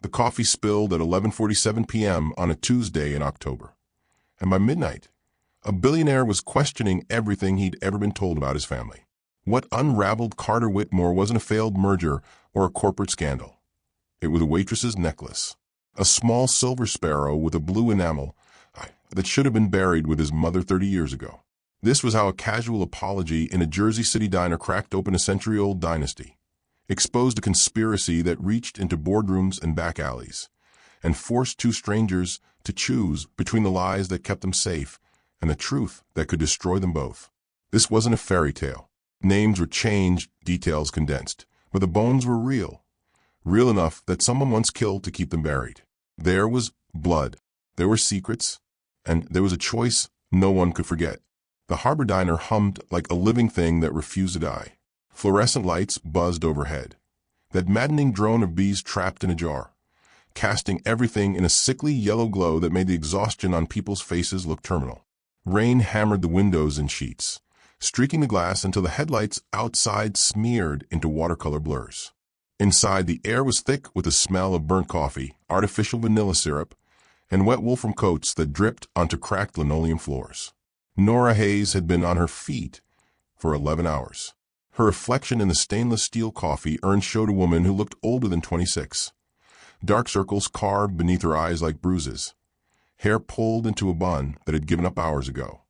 The coffee spilled at 11:47 p.m. on a Tuesday in October. And by midnight, a billionaire was questioning everything he'd ever been told about his family. What unraveled Carter Whitmore wasn't a failed merger or a corporate scandal. It was a waitress's necklace, a small silver sparrow with a blue enamel that should have been buried with his mother 30 years ago. This was how a casual apology in a Jersey City diner cracked open a century-old dynasty, exposed a conspiracy that reached into boardrooms and back alleys, and forced two strangers to choose between the lies that kept them safe and the truth that could destroy them both. This wasn't a fairy tale. Names were changed, details condensed, but the bones were real. Real enough that someone once killed to keep them buried. There was blood, there were secrets, and there was a choice no one could forget. The Harbor Diner hummed like a living thing that refused to die. Fluorescent lights buzzed overhead. That maddening drone of bees trapped in a jar, casting everything in a sickly yellow glow that made the exhaustion on people's faces look terminal. Rain hammered the windows in sheets, streaking the glass until the headlights outside smeared into watercolor blurs. Inside, the air was thick with the smell of burnt coffee, artificial vanilla syrup, and wet wool from coats that dripped onto cracked linoleum floors. Nora Hayes had been on her feet for 11 hours. Her reflection in the stainless steel coffee urn showed a woman who looked older than 26. Dark circles carved beneath her eyes like bruises, hair pulled into a bun that had given up hours ago,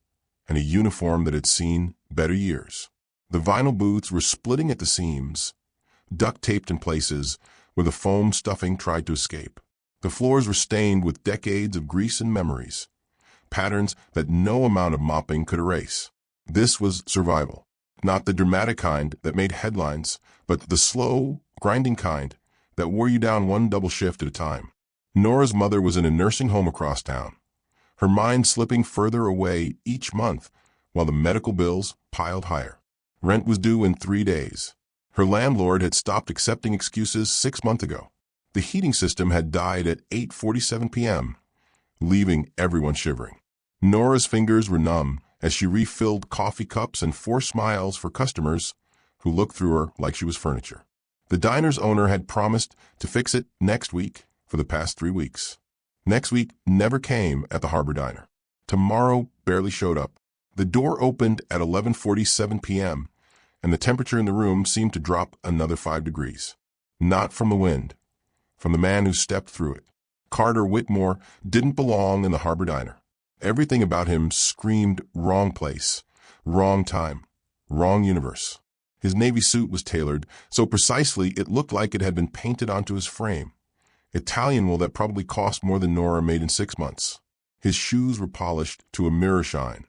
and a uniform that had seen better years. The vinyl boots were splitting at the seams, duct-taped in places where the foam stuffing tried to escape. The floors were stained with decades of grease and memories, patterns that no amount of mopping could erase. This was survival, not the dramatic kind that made headlines, but the slow, grinding kind that wore you down one double shift at a time. Nora's mother was in a nursing home across town, her mind slipping further away each month while the medical bills piled higher. Rent was due in 3 days. Her landlord had stopped accepting excuses 6 months ago. The heating system had died at 8:47 p.m., leaving everyone shivering. Nora's fingers were numb as she refilled coffee cups and forced smiles for customers who looked through her like she was furniture. The diner's owner had promised to fix it next week for the past 3 weeks. Next week never came at the Harbor Diner. Tomorrow barely showed up. The door opened at 11:47 p.m., and the temperature in the room seemed to drop another 5 degrees. Not from the wind, from the man who stepped through it. Carter Whitmore didn't belong in the Harbor Diner. Everything about him screamed wrong place, wrong time, wrong universe. His navy suit was tailored so precisely it looked like it had been painted onto his frame. Italian wool that probably cost more than Nora made in 6 months. His shoes were polished to a mirror shine,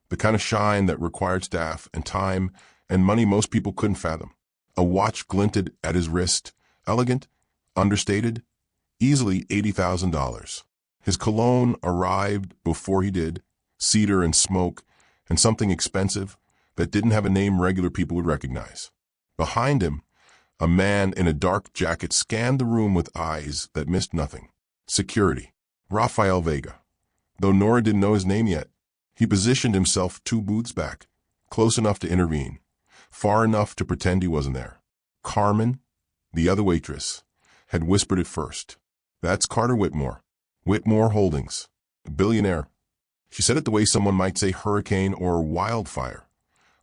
the kind of shine that required staff and time and money most people couldn't fathom. A watch glinted at his wrist, elegant, understated, easily $80,000. His cologne arrived before he did, cedar and smoke, and something expensive that didn't have a name regular people would recognize. Behind him, a man in a dark jacket scanned the room with eyes that missed nothing. Security. Rafael Vega. Though Nora didn't know his name yet, he positioned himself 2 booths back, close enough to intervene, far enough to pretend he wasn't there. Carmen, the other waitress, had whispered it first. "That's Carter Whitmore. Whitmore Holdings. A billionaire." She said it the way someone might say hurricane or wildfire,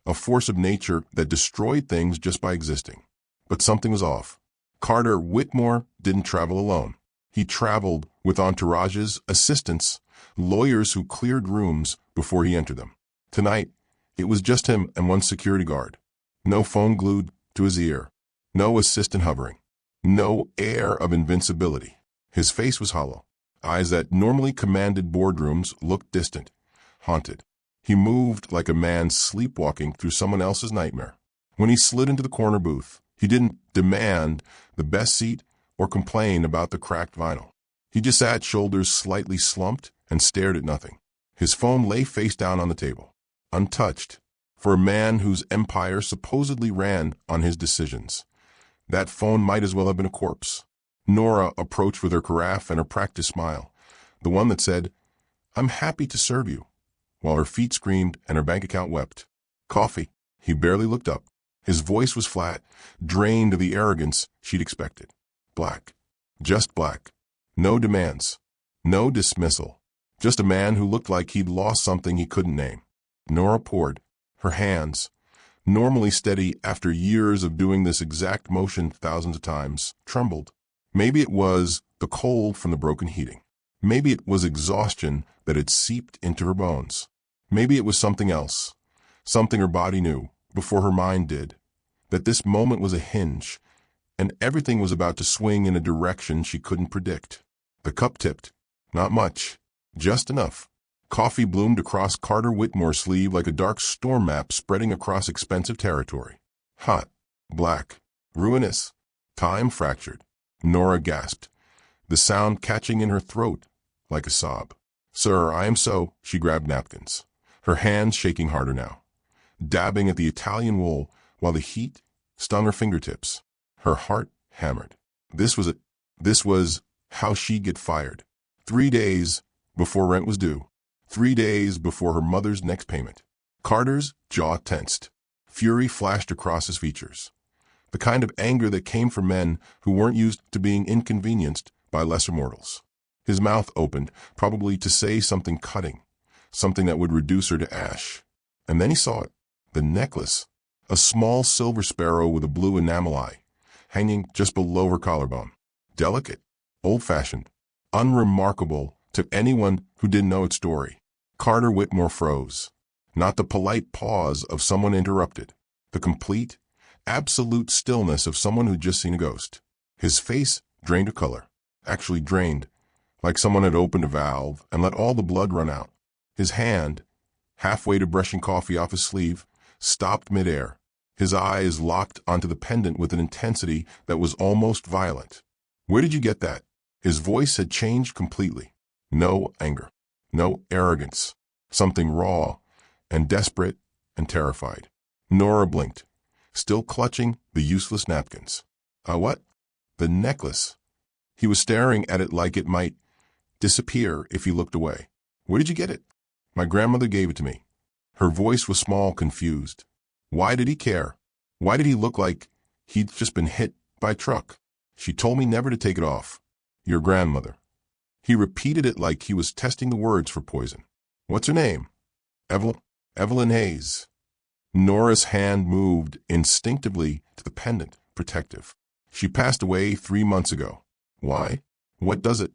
a force of nature that destroyed things just by existing. But something was off. Carter Whitmore didn't travel alone. He traveled with entourages, assistants, lawyers who cleared rooms before he entered them. Tonight, it was just him and one security guard. No phone glued to his ear. No assistant hovering. No air of invincibility. His face was hollow. Eyes that normally commanded boardrooms looked distant, haunted. He moved like a man sleepwalking through someone else's nightmare. When he slid into the corner booth, he didn't demand the best seat or complain about the cracked vinyl. He just sat, shoulders slightly slumped, and stared at nothing. His phone lay face down on the table, untouched. For a man whose empire supposedly ran on his decisions, that phone might as well have been a corpse. Nora approached with her carafe and her practiced smile, the one that said, "I'm happy to serve you," while her feet screamed and her bank account wept. "Coffee." He barely looked up. His voice was flat, drained of the arrogance she'd expected. "Black." Just black. No demands. No dismissal. Just a man who looked like he'd lost something he couldn't name. Nora poured. Her hands, normally steady after years of doing this exact motion thousands of times, trembled. Maybe it was the cold from the broken heating. Maybe it was exhaustion that had seeped into her bones. Maybe it was something else, something her body knew, before her mind did, that this moment was a hinge, and everything was about to swing in a direction she couldn't predict. The cup tipped. Not much. Just enough. Coffee bloomed across Carter Whitmore's sleeve like a dark storm map spreading across expensive territory. Hot. Black. Ruinous. Time fractured. Nora gasped, the sound catching in her throat like a sob. Sir, I am so. She grabbed napkins, her hands shaking harder now, dabbing at the Italian wool while the heat stung her fingertips. Her heart hammered. This was how she'd get fired. 3 days before rent was due. 3 days before her mother's next payment. Carter's jaw tensed. Fury flashed across his features. The kind of anger that came from men who weren't used to being inconvenienced by lesser mortals. His mouth opened, probably to say something cutting, something that would reduce her to ash. And then he saw it. The necklace. A small silver sparrow with a blue enamel eye, hanging just below her collarbone. Delicate, old-fashioned, unremarkable to anyone who didn't know its story. Carter Whitmore froze. Not the polite pause of someone interrupted. The complete, absolute stillness of someone who'd just seen a ghost. His face drained of color. Actually drained, like someone had opened a valve and let all the blood run out. His hand, halfway to brushing coffee off his sleeve, stopped midair. His eyes locked onto the pendant with an intensity that was almost violent. Where did you get that? His voice had changed completely. No anger. No arrogance. Something raw and desperate and terrified. Nora blinked, still clutching the useless napkins. What? The necklace. He was staring at it like it might disappear if he looked away. Where did you get it? My grandmother gave it to me. Her voice was small, confused. Why did he care? Why did he look like he'd just been hit by a truck? She told me never to take it off. Your grandmother. He repeated it like he was testing the words for poison. What's her name? Evelyn Hayes. Nora's hand moved instinctively to the pendant, protective. She passed away 3 months ago. Why? What does it?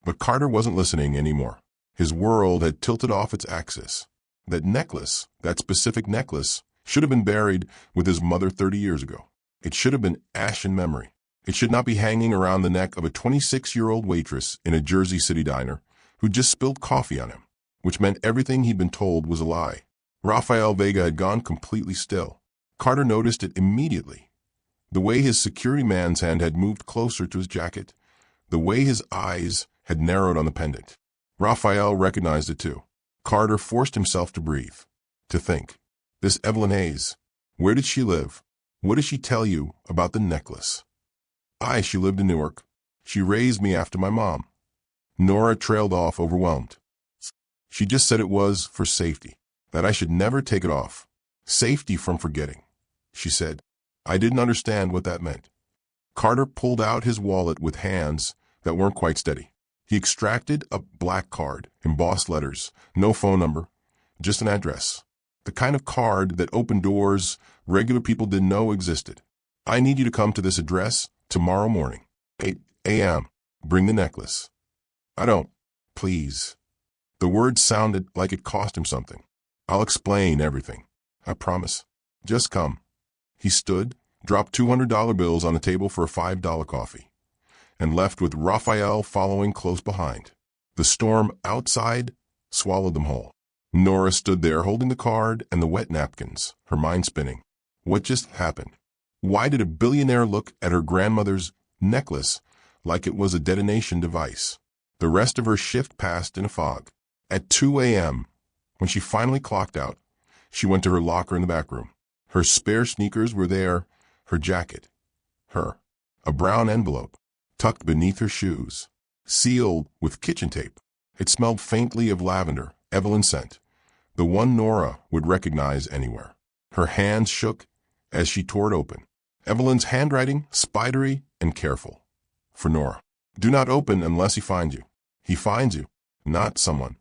But Carter wasn't listening anymore. His world had tilted off its axis. That necklace, that specific necklace, should have been buried with his mother 30 years ago. It should have been ash in memory. It should not be hanging around the neck of a 26-year-old waitress in a Jersey City diner who just spilled coffee on him, which meant everything he'd been told was a lie. Rafael Vega had gone completely still. Carter noticed it immediately. The way his security man's hand had moved closer to his jacket, the way his eyes had narrowed on the pendant. Rafael recognized it too. Carter forced himself to breathe, to think. This Evelyn Hayes, where did she live? What did she tell you about the necklace? She lived in Newark. She raised me after my mom. Nora trailed off, overwhelmed. She just said it was for safety, that I should never take it off. Safety from forgetting, she said. I didn't understand what that meant. Carter pulled out his wallet with hands that weren't quite steady. He extracted a black card, embossed letters, no phone number, just an address. The kind of card that opened doors regular people didn't know existed. I need you to come to this address tomorrow morning, 8 a.m. Bring the necklace. I don't. Please. The words sounded like it cost him something. I'll explain everything. I promise. Just come. He stood, dropped $200 bills on the table for a $5 coffee, and left with Raphael following close behind. The storm outside swallowed them whole. Nora stood there holding the card and the wet napkins, her mind spinning. What just happened? Why did a billionaire look at her grandmother's necklace like it was a detonation device? The rest of her shift passed in a fog. At 2 a.m., when she finally clocked out, she went to her locker in the back room. Her spare sneakers were there, her jacket, a brown envelope, tucked beneath her shoes, sealed with kitchen tape. It smelled faintly of lavender, Evelyn's scent, the one Nora would recognize anywhere. Her hands shook as she tore it open. Evelyn's handwriting, spidery and careful. For Nora. Do not open unless he finds you. He finds you, not someone.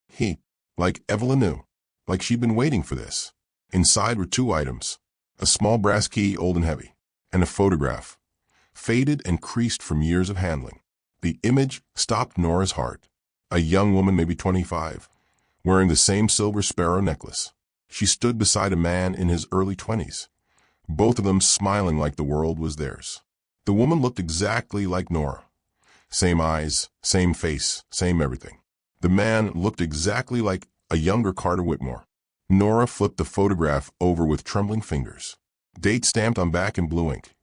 He, like Evelyn knew, like she'd been waiting for this. Inside were two items, a small brass key, old and heavy, and a photograph, faded and creased from years of handling. The image stopped Nora's heart. A young woman, maybe 25, wearing the same silver sparrow necklace. She stood beside a man in his early 20s, both of them smiling like the world was theirs. The woman looked exactly like Nora. Same eyes, same face, same everything. The man looked exactly like a younger Carter Whitmore. Nora flipped the photograph over with trembling fingers. Date stamped on back in blue ink.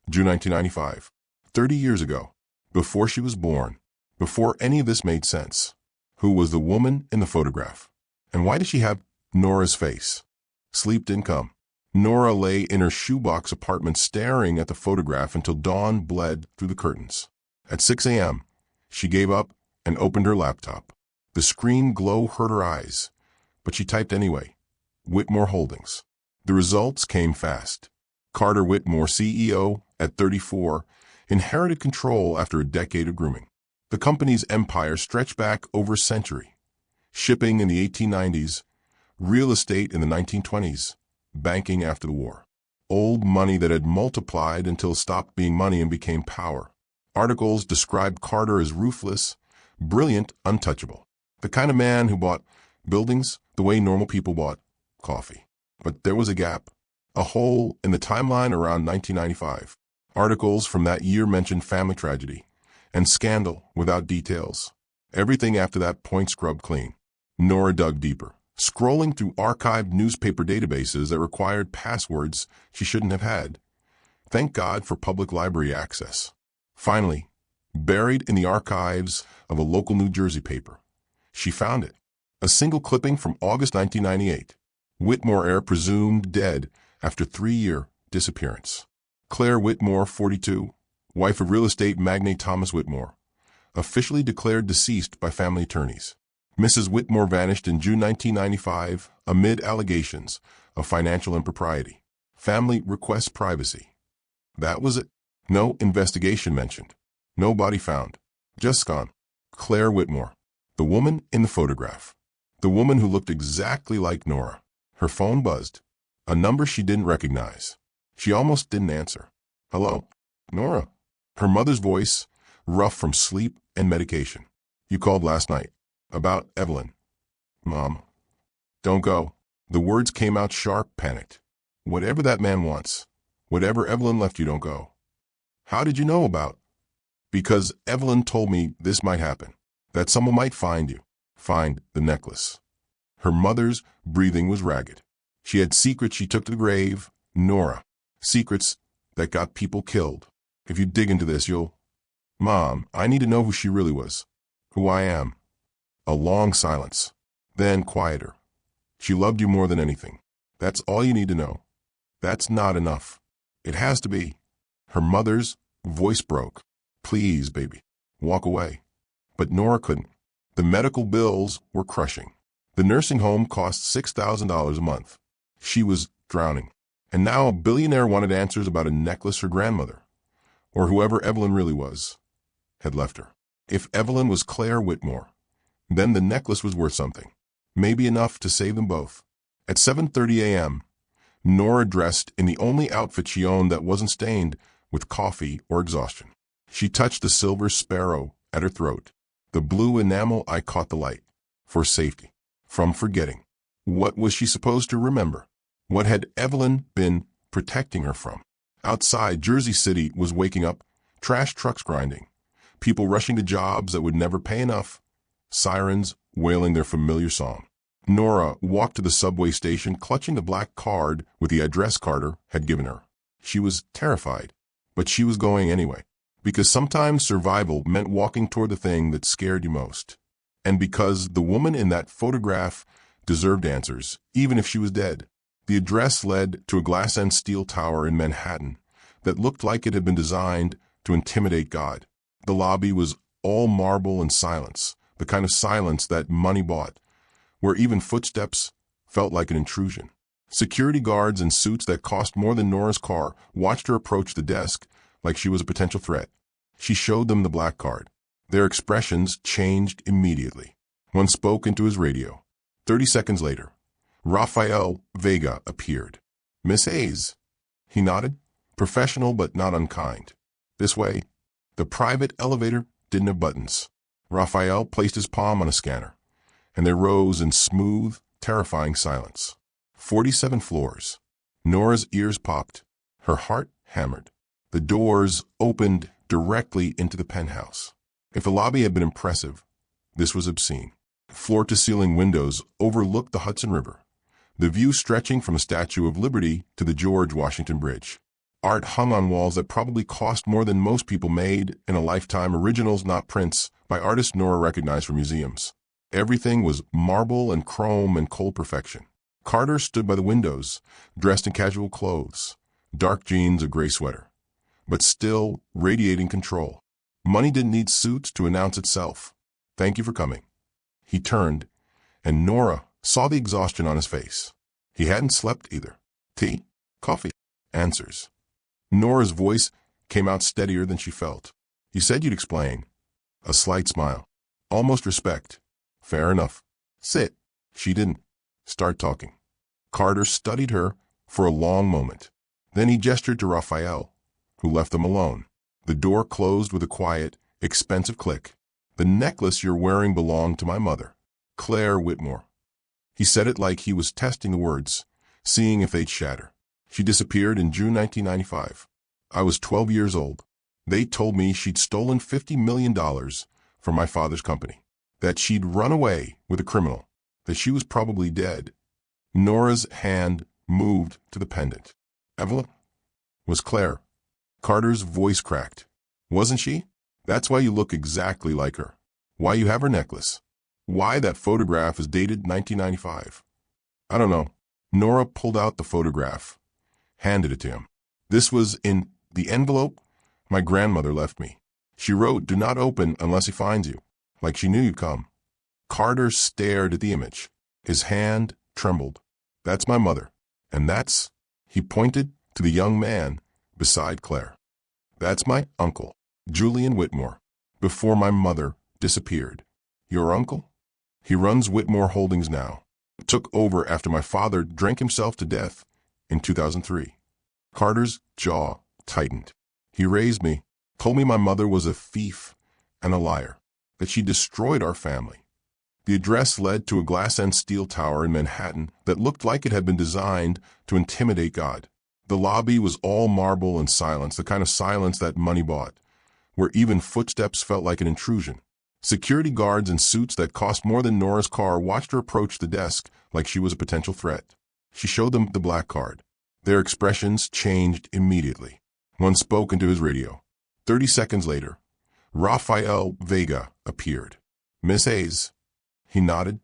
June 1995. 30 years ago. Before she was born. Before any of this made sense. Who was the woman in the photograph? And why did she have Nora's face? Sleep didn't come. Nora lay in her shoebox apartment staring at the photograph until dawn bled through the curtains. At 6 a.m., she gave up and opened her laptop. The screen glow hurt her eyes, but she typed anyway. Whitmore Holdings. The results came fast. Carter Whitmore, CEO at 34, inherited control after a decade of grooming. The company's empire stretched back over a century. Shipping in the 1890s, real estate in the 1920s, banking after the war. Old money that had multiplied until it stopped being money and became power. Articles described Carter as ruthless, brilliant, untouchable. The kind of man who bought buildings the way normal people bought coffee. But there was a gap, a hole in the timeline around 1995. Articles from that year mentioned family tragedy and scandal without details. Everything after that point scrubbed clean. Nora dug deeper, scrolling through archived newspaper databases that required passwords she shouldn't have had. Thank God for public library access. Finally, buried in the archives of a local New Jersey paper, she found it. A single clipping from August 1998. Whitmore heir presumed dead after 3-year disappearance. Claire Whitmore, 42, wife of real estate magnate Thomas Whitmore, officially declared deceased by family attorneys. Mrs. Whitmore vanished in June 1995 amid allegations of financial impropriety. Family requests privacy. That was it. No investigation mentioned. No body found. Just gone. Claire Whitmore, the woman in the photograph. The woman who looked exactly like Nora. Her phone buzzed. A number she didn't recognize. She almost didn't answer. Hello? Nora. Her mother's voice, rough from sleep and medication. You called last night. About Evelyn. Mom. Don't go. The words came out sharp, panicked. Whatever that man wants. Whatever Evelyn left you, don't go. How did you know about? Because Evelyn told me this might happen. That someone might find you. Find the necklace. Her mother's breathing was ragged. She had secrets she took to the grave. Nora. Secrets that got people killed. If you dig into this, you'll... Mom, I need to know who she really was. Who I am. A long silence. Then quieter. She loved you more than anything. That's all you need to know. That's not enough. It has to be. Her mother's voice broke. Please, baby, walk away. But Nora couldn't. The medical bills were crushing. The nursing home cost $6,000 a month. She was drowning. And now a billionaire wanted answers about a necklace her grandmother, or whoever Evelyn really was, had left her. If Evelyn was Claire Whitmore, then the necklace was worth something. Maybe enough to save them both. At 7:30 a.m., Nora dressed in the only outfit she owned that wasn't stained with coffee or exhaustion. She touched the silver sparrow at her throat. The blue enamel eye caught the light. For safety. From forgetting. What was she supposed to remember? What had Evelyn been protecting her from? Outside, Jersey City was waking up, trash trucks grinding, people rushing to jobs that would never pay enough, sirens wailing their familiar song. Nora walked to the subway station clutching the black card with the address Carter had given her. She was terrified, but she was going anyway. Because sometimes survival meant walking toward the thing that scared you most. And because the woman in that photograph deserved answers, even if she was dead. The address led to a glass-end steel tower in Manhattan that looked like it had been designed to intimidate God. The lobby was all marble and silence, the kind of silence that money bought, where even footsteps felt like an intrusion. Security guards in suits that cost more than Nora's car watched her approach the desk like she was a potential threat. She showed them the black card. Their expressions changed immediately. One spoke into his radio. 30 seconds later, Rafael Vega appeared. "Miss Hayes." He nodded. "Professional but not unkind. This way." The private elevator didn't have buttons. Rafael placed his palm on a scanner, and they rose in smooth, terrifying silence. 47 floors. Nora's ears popped. Her heart hammered. The doors opened directly into the penthouse. If the lobby had been impressive, this was obscene. Floor-to-ceiling windows overlooked the Hudson River, the view stretching from the Statue of Liberty to the George Washington Bridge. Art hung on walls that probably cost more than most people made in a lifetime, originals, not prints, by artists Nora recognized from museums. Everything was marble and chrome and cold perfection. Carter stood by the windows, dressed in casual clothes, dark jeans, a gray sweater, but still radiating control. Money didn't need suits to announce itself. "Thank you for coming." He turned, and Nora saw the exhaustion on his face. He hadn't slept either. "Tea? Coffee?" "Answers." Nora's voice came out steadier than she felt. "You said you'd explain." A slight smile. "Almost respect." "Fair enough. Sit." She didn't. "Start talking." Carter studied her for a long moment. Then he gestured to Rafael, who left them alone. The door closed with a quiet, expensive click. "The necklace you're wearing belonged to my mother, Claire Whitmore." He said it like he was testing the words, seeing if they'd shatter. "She disappeared in June 1995. I was 12 years old. They told me she'd stolen $50 million from my father's company, that she'd run away with a criminal, that she was probably dead." Nora's hand moved to the pendant. "Evelyn? Was Claire?" Carter's voice cracked. "Wasn't she? That's why you look exactly like her. Why you have her necklace. Why that photograph is dated 1995. "I don't know." Nora pulled out the photograph, handed it to him. "This was in the envelope my grandmother left me. She wrote, 'Do not open unless he finds you,' like she knew you'd come." Carter stared at the image. His hand trembled. "That's my mother. And that's," he pointed to the young man beside Claire, "that's my uncle, Julian Whitmore, before my mother disappeared." "Your uncle?" "He runs Whitmore Holdings now. Took over after my father drank himself to death in 2003. Carter's jaw tightened. "He raised me, told me my mother was a thief and a liar, that she destroyed our family." The address led to a glass and steel tower in Manhattan that looked like it had been designed to intimidate God. The lobby was all marble and silence, the kind of silence that money bought, where even footsteps felt like an intrusion. Security guards in suits that cost more than Nora's car watched her approach the desk like she was a potential threat. She showed them the black card. Their expressions changed immediately. One spoke into his radio. 30 seconds later, Rafael Vega appeared. "Miss Hayes." He nodded.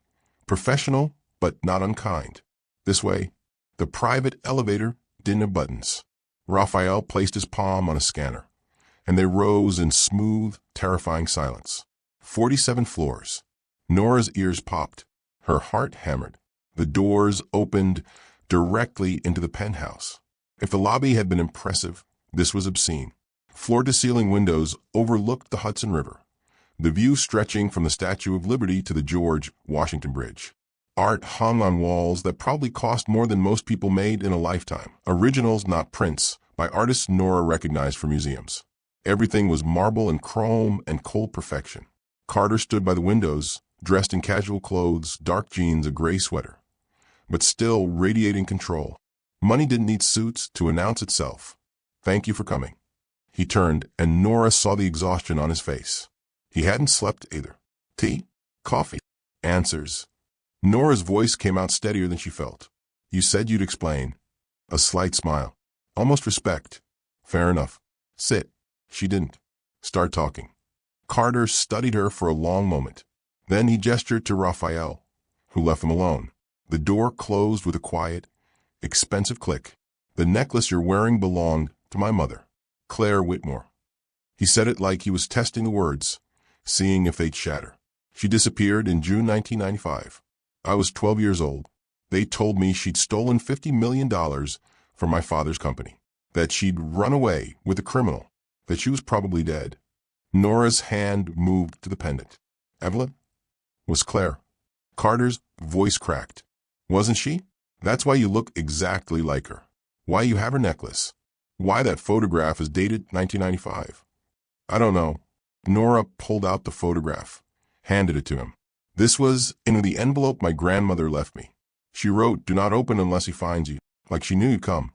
"Professional, but not unkind. This way." The private elevator didn't have buttons. Rafael placed his palm on a scanner, and they rose in smooth, terrifying silence. 47 floors. Nora's ears popped. Her heart hammered. The doors opened directly into the penthouse. If the lobby had been impressive, this was obscene. Floor-to-ceiling windows overlooked the Hudson River, the view stretching from the Statue of Liberty to the George Washington Bridge. Art hung on walls that probably cost more than most people made in a lifetime. Originals, not prints, by artists Nora recognized from museums. Everything was marble and chrome and cold perfection. Carter stood by the windows, dressed in casual clothes, dark jeans, a gray sweater, but still radiating control. Money didn't need suits to announce itself. "Thank you for coming." He turned, and Nora saw the exhaustion on his face. He hadn't slept either. "Tea? Coffee?" "Answers." Nora's voice came out steadier than she felt. "You said you'd explain." A slight smile. "Almost respect." "Fair enough. Sit." She didn't. "Start talking." Carter studied her for a long moment. Then he gestured to Rafael, who left them alone. The door closed with a quiet, expensive click. "The necklace you're wearing belonged to my mother, Claire Whitmore." He said it like he was testing the words, seeing if they'd shatter. "She disappeared in June 1995. I was 12 years old. They told me she'd stolen $50 million from my father's company, that she'd run away with a criminal, that she was probably dead." Nora's hand moved to the pendant. Evelyn? Was Claire. Carter's voice cracked. Wasn't she? That's why you look exactly like her. Why you have her necklace. Why that photograph is dated 1995. I don't know. Nora pulled out the photograph, handed it to him. This was in the envelope my grandmother left me. She wrote, "Do not open unless he finds you," like she knew you'd come.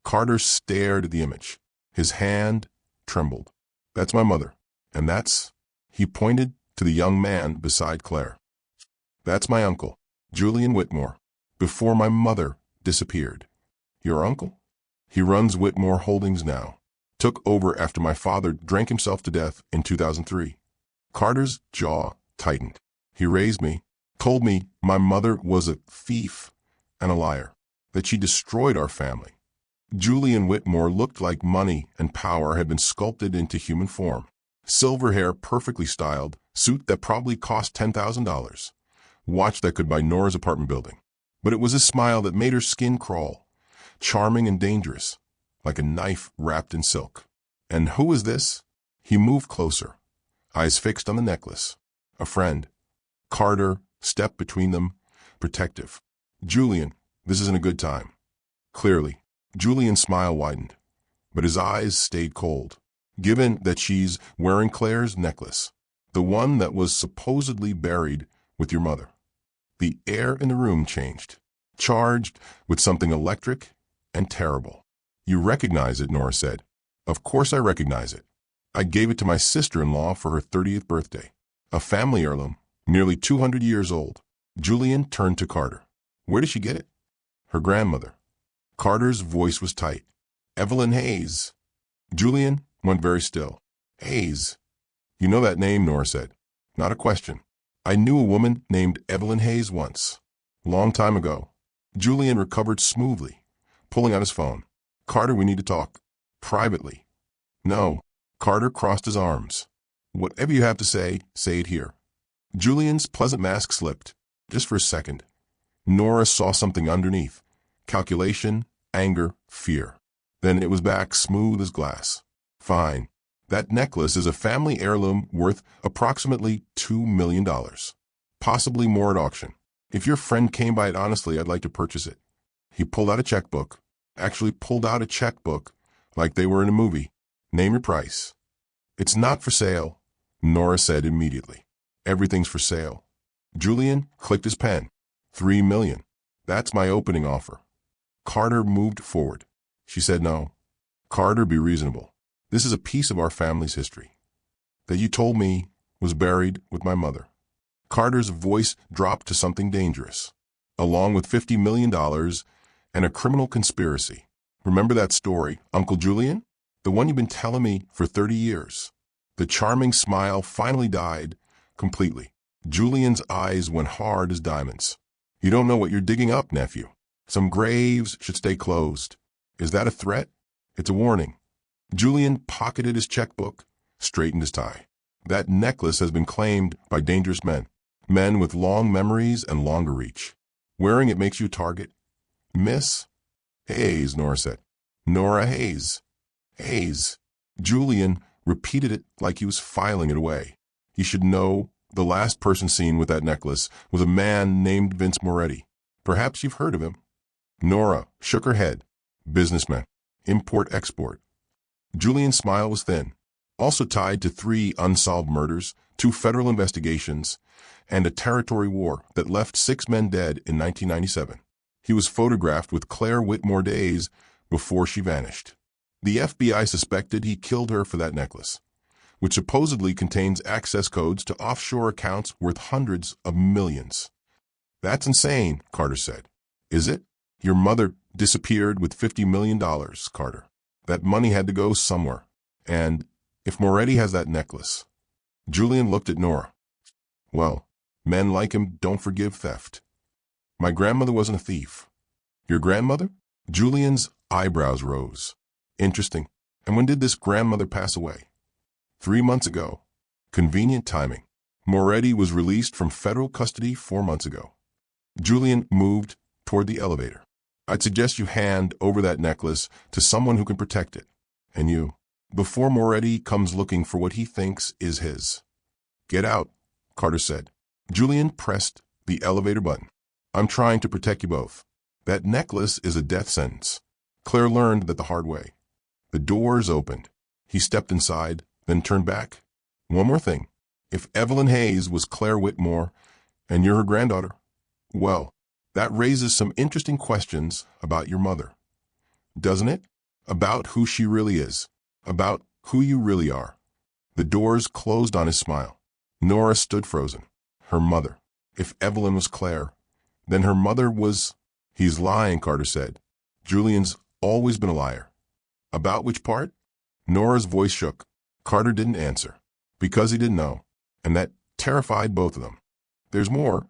Carter stared at the image. His hand trembled. That's my mother. And that's, he pointed to the young man beside Claire. That's my uncle, Julian Whitmore, before my mother disappeared. Your uncle? He runs Whitmore Holdings now. Took over after my father drank himself to death in 2003. Carter's jaw tightened. He raised me, told me my mother was a thief and a liar, that she destroyed our family. Julian Whitmore looked like money and power had been sculpted into human form. Silver hair perfectly styled, suit that probably cost $10,000, watch that could buy Nora's apartment building. But it was a smile that made her skin crawl, charming and dangerous, like a knife wrapped in silk. And who is this? He moved closer, eyes fixed on the necklace. A friend. Carter stepped between them, protective. Julian, this isn't a good time. Clearly, Julian's smile widened, but his eyes stayed cold. Given that she's wearing Claire's necklace, the one that was supposedly buried with your mother. The air in the room changed, charged with something electric and terrible. You recognize it, Nora said. Of course I recognize it. I gave it to my sister-in-law for her 30th birthday. A family heirloom, nearly 200 years old. Julian turned to Carter. Where did she get it? Her grandmother. Carter's voice was tight. Evelyn Hayes. Julian went very still. Hayes. You know that name, Nora said. Not a question. I knew a woman named Evelyn Hayes once. Long time ago. Julian recovered smoothly, pulling out his phone. Carter, we need to talk. Privately. No. Carter crossed his arms. Whatever you have to say it here. Julian's pleasant mask slipped, just for a second. Nora saw something underneath. Calculation, anger, fear. Then it was back smooth as glass. Fine. That necklace is a family heirloom worth approximately $2 million. Possibly more at auction. If your friend came by it honestly, I'd like to purchase it. He pulled out a checkbook. Actually pulled out a checkbook like they were in a movie. Name your price. It's not for sale, Nora said immediately. Everything's for sale. Julian clicked his pen. $3 million. That's my opening offer. Carter moved forward. She said no. Carter, be reasonable. This is a piece of our family's history that you told me was buried with my mother. Carter's voice dropped to something dangerous, along with $50 million and a criminal conspiracy. Remember that story, Uncle Julian? The one you've been telling me for 30 years. The charming smile finally died completely. Julian's eyes went hard as diamonds. You don't know what you're digging up, nephew. Some graves should stay closed. Is that a threat? It's a warning. Julian pocketed his checkbook, straightened his tie. That necklace has been claimed by dangerous men. Men with long memories and longer reach. Wearing it makes you a target. Miss Hayes, Nora said. Nora Hayes. Hayes. Julian repeated it like he was filing it away. He should know the last person seen with that necklace was a man named Vince Moretti. Perhaps you've heard of him. Nora shook her head. Businessman. Import-export. Julian's smile was thin. Also tied to 3 unsolved murders, 2 federal investigations, and a territory war that left 6 men dead in 1997. He was photographed with Claire Whitmore days before she vanished. The FBI suspected he killed her for that necklace, which supposedly contains access codes to offshore accounts worth hundreds of millions. That's insane, Carter said. Is it? Your mother disappeared with $50 million, Carter. That money had to go somewhere. And if Moretti has that necklace. Julian looked at Nora. Well, men like him don't forgive theft. My grandmother wasn't a thief. Your grandmother? Julian's eyebrows rose. Interesting. And when did this grandmother pass away? 3 months ago. Convenient timing. Moretti was released from federal custody 4 months ago. Julian moved toward the elevator. I'd suggest you hand over that necklace to someone who can protect it. And you. before Moretti comes looking for what he thinks is his. "Get out," Carter said. Julian pressed the elevator button. "I'm trying to protect you both. That necklace is a death sentence." Claire learned that the hard way. The doors opened. He stepped inside, then turned back. "One more thing. If Evelyn Hayes was Claire Whitmore and you're her granddaughter, well, that raises some interesting questions about your mother, doesn't it? About who she really is, about who you really are." The doors closed on his smile. Nora stood frozen. Her mother. If Evelyn was Claire, then her mother was... "He's lying," Carter said. "Julian's always been a liar." "About which part?" Nora's voice shook. Carter didn't answer, because he didn't know, and that terrified both of them. "There's more."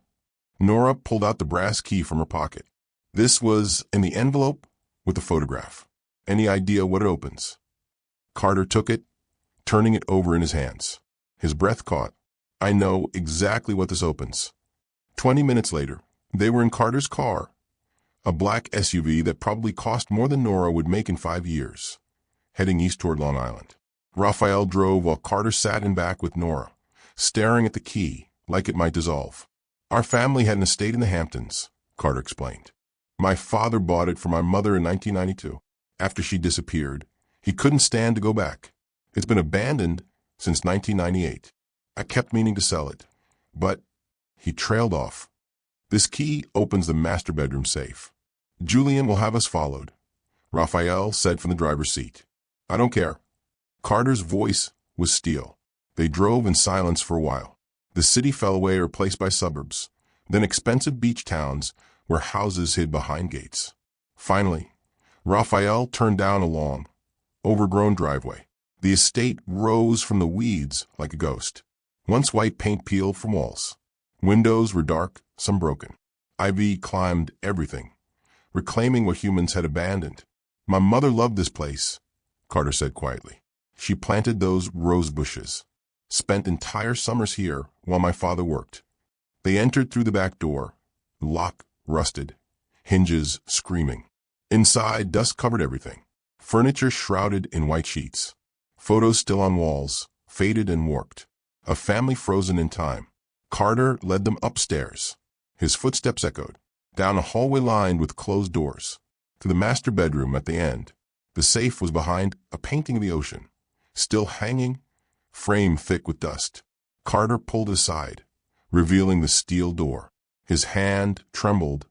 Nora pulled out the brass key from her pocket. This was in the envelope with the photograph. "Any idea what it opens?" Carter took it, turning it over in his hands. His breath caught. "I know exactly what this opens." 20 minutes later, they were in Carter's car, a black SUV that probably cost more than Nora would make in 5 years, heading east toward Long Island. Raphael drove while Carter sat in back with Nora, staring at the key like it might dissolve. "Our family had an estate in the Hamptons," Carter explained. "My father bought it for my mother in 1992. After she disappeared, he couldn't stand to go back. It's been abandoned since 1998. I kept meaning to sell it, but..." He trailed off. "This key opens the master bedroom safe. Julian will have us followed," Raphael said from the driver's seat. "I don't care." Carter's voice was steel. They drove in silence for a while. The city fell away, replaced by suburbs, then expensive beach towns where houses hid behind gates. Finally, Raphael turned down a long, overgrown driveway. The estate rose from the weeds like a ghost. Once white paint peeled from walls. Windows were dark, some broken. Ivy climbed everything, reclaiming what humans had abandoned. "My mother loved this place," Carter said quietly. "She planted those rose bushes, spent entire summers here while my father worked." They entered through the back door, lock rusted, hinges screaming. Inside, dust covered everything. Furniture shrouded in white sheets. Photos still on walls, faded and warped. A family frozen in time. Carter led them upstairs. His footsteps echoed, down a hallway lined with closed doors, to the master bedroom at the end. The safe was behind a painting of the ocean, still hanging, frame thick with dust. Carter pulled aside, revealing the steel door. His hand trembled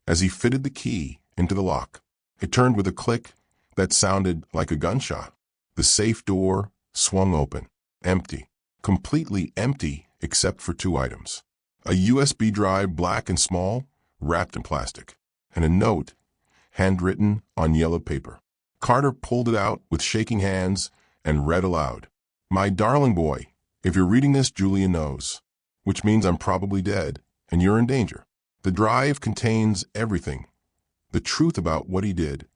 as he fitted the key into the lock. It turned with a click that sounded like a gunshot. The safe door swung open, empty, completely empty except for 2 items. A USB drive, black and small, wrapped in plastic, and a note, handwritten on yellow paper. Carter pulled it out with shaking hands and read aloud. "My darling boy, if you're reading this, Julian knows, which means I'm probably dead, and you're in danger. The drive contains everything, the truth about what he did,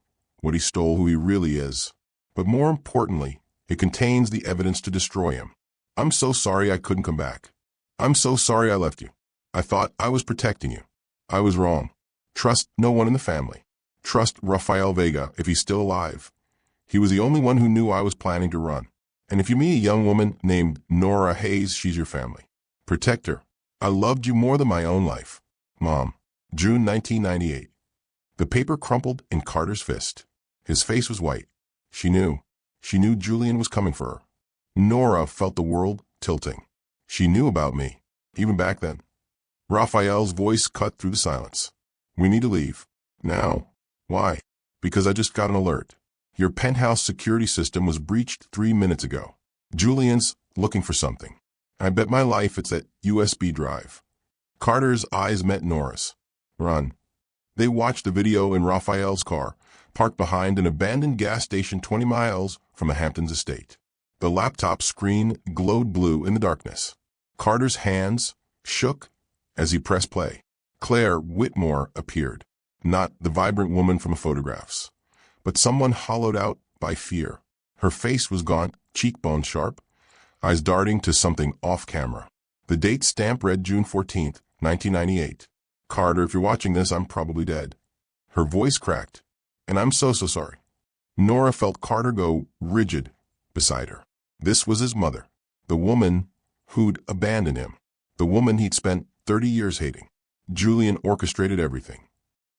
what he stole, who he really is. But more importantly, it contains the evidence to destroy him. I'm so sorry I couldn't come back. I'm so sorry I left you. I thought I was protecting you. I was wrong. Trust no one in the family. Trust Rafael Vega if he's still alive. He was the only one who knew I was planning to run. And if you meet a young woman named Nora Hayes, she's your family. Protect her. I loved you more than my own life. Mom." June 1998. The paper crumpled in Carter's fist. His face was white. She knew. She knew Julian was coming for her. Nora felt the world tilting. She knew about me, even back then. Raphael's voice cut through the silence. "We need to leave. Now." "Why?" "Because I just got an alert. Your penthouse security system was breached 3 minutes ago. Julian's looking for something. I bet my life it's that USB drive." Carter's eyes met Nora's. "Run." They watched the video in Raphael's car, parked behind an abandoned gas station 20 miles from the Hamptons estate. The laptop screen glowed blue in the darkness. Carter's hands shook as he pressed play. Claire Whitmore appeared, not the vibrant woman from photographs, but someone hollowed out by fear. Her face was gaunt, cheekbones sharp, eyes darting to something off camera. The date stamp read June 14th, 1998. "Carter, if you're watching this, I'm probably dead." Her voice cracked. "And I'm so sorry." Nora felt Carter go rigid beside her. This was his mother, the woman who'd abandoned him, the woman he'd spent 30 years hating. Julian orchestrated everything.